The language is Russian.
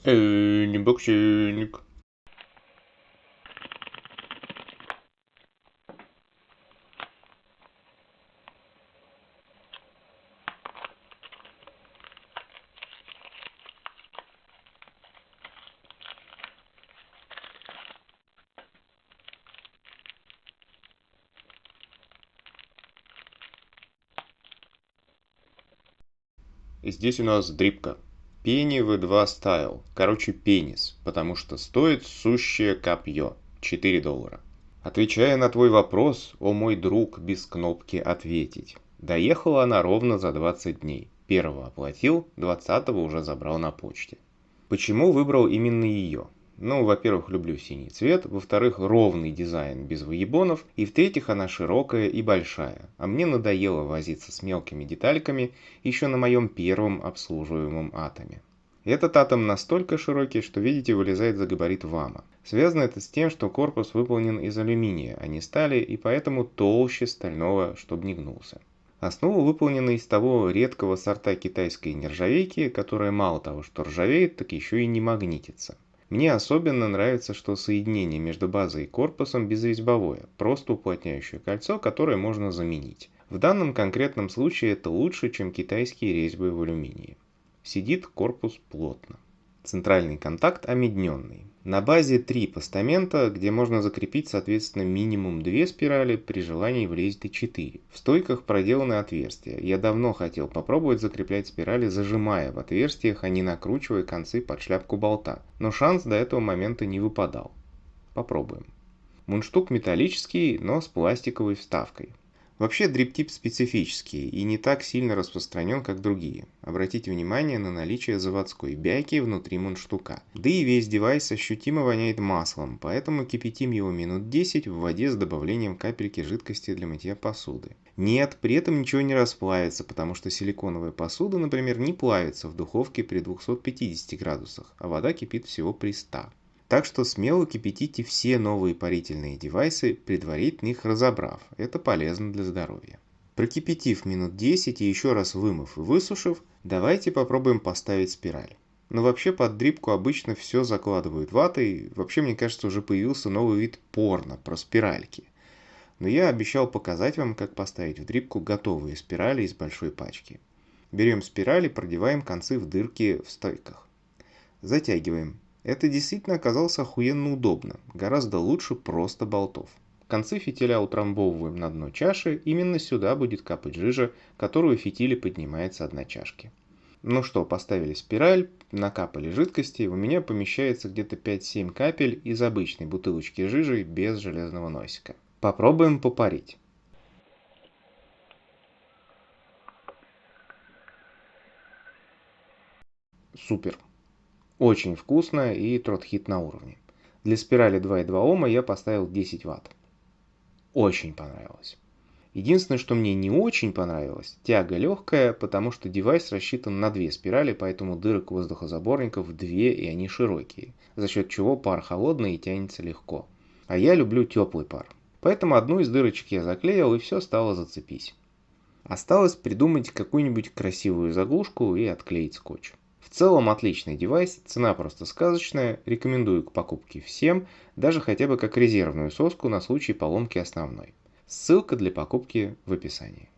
Unboxing. И здесь у нас дрипка. Penny V2 Style. Короче, пенис, потому что стоит сущее копье. $4. Отвечая на твой вопрос, о мой друг, без кнопки «Ответить». Доехала она ровно за 20 дней. Первого оплатил, 20-го уже забрал на почте. Почему выбрал именно ее? Ну, во-первых, люблю синий цвет, во-вторых, ровный дизайн без выебонов, и в-третьих, она широкая и большая, а мне надоело возиться с мелкими детальками еще на моем первом обслуживаемом атоме. Этот атом настолько широкий, что, видите, вылезает за габарит ВАМа. Связано это с тем, что корпус выполнен из алюминия, а не стали, и поэтому толще стального, чтобы не гнулся. Основа выполнена из того редкого сорта китайской нержавейки, которая мало того, что ржавеет, так еще и не магнитится. Мне особенно нравится, что соединение между базой и корпусом безрезьбовое, просто уплотняющее кольцо, которое можно заменить. В данном конкретном случае это лучше, чем китайские резьбы в алюминии. Сидит корпус плотно. Центральный контакт омедненный. На базе 3 постамента, где можно закрепить соответственно минимум 2 спирали, при желании влезет и 4. В стойках проделаны отверстия. Я давно хотел попробовать закреплять спирали, зажимая в отверстиях, а не накручивая концы под шляпку болта. Но шанс до этого момента не выпадал. Попробуем. Мундштук металлический, но с пластиковой вставкой. Вообще дриптип специфический и не так сильно распространен, как другие. Обратите внимание на наличие заводской бяки внутри мундштука. Да и весь девайс ощутимо воняет маслом, поэтому кипятим его минут 10 в воде с добавлением капельки жидкости для мытья посуды. Нет, при этом ничего не расплавится, потому что силиконовая посуда, например, не плавится в духовке при 250 градусах, а вода кипит всего при 100. Так что смело кипятите все новые парительные девайсы, предварительно их разобрав. Это полезно для здоровья. Прокипятив минут 10 и еще раз вымыв и высушив, давайте попробуем поставить спираль. Но вообще под дрипку обычно все закладывают ватой. Вообще, мне кажется, уже появился новый вид порно про спиральки. Но я обещал показать вам, как поставить в дрипку готовые спирали из большой пачки. Берем спирали и продеваем концы в дырки в стойках. Затягиваем. Это действительно оказалось охуенно удобно, гораздо лучше просто болтов. Концы фитиля утрамбовываем на дно чаши, именно сюда будет капать жижа, которую в фитиле поднимается от дна чашки. Ну что, поставили спираль, накапали жидкости, у меня помещается где-то 5-7 капель из обычной бутылочки жижи без железного носика. Попробуем попарить. Супер. Очень вкусно и трот-хит на уровне. Для спирали 2,2 Ома я поставил 10 Вт. Очень понравилось. Единственное, что мне не очень понравилось, тяга легкая, потому что девайс рассчитан на 2 спирали, поэтому дырок воздухозаборников 2 и они широкие, за счет чего пар холодный и тянется легко. А я люблю теплый пар. Поэтому одну из дырочек я заклеил и все стало зацепись. Осталось придумать какую-нибудь красивую заглушку и отклеить скотч. В целом отличный девайс, цена просто сказочная, рекомендую к покупке всем, даже хотя бы как резервную соску на случай поломки основной. Ссылка для покупки в описании.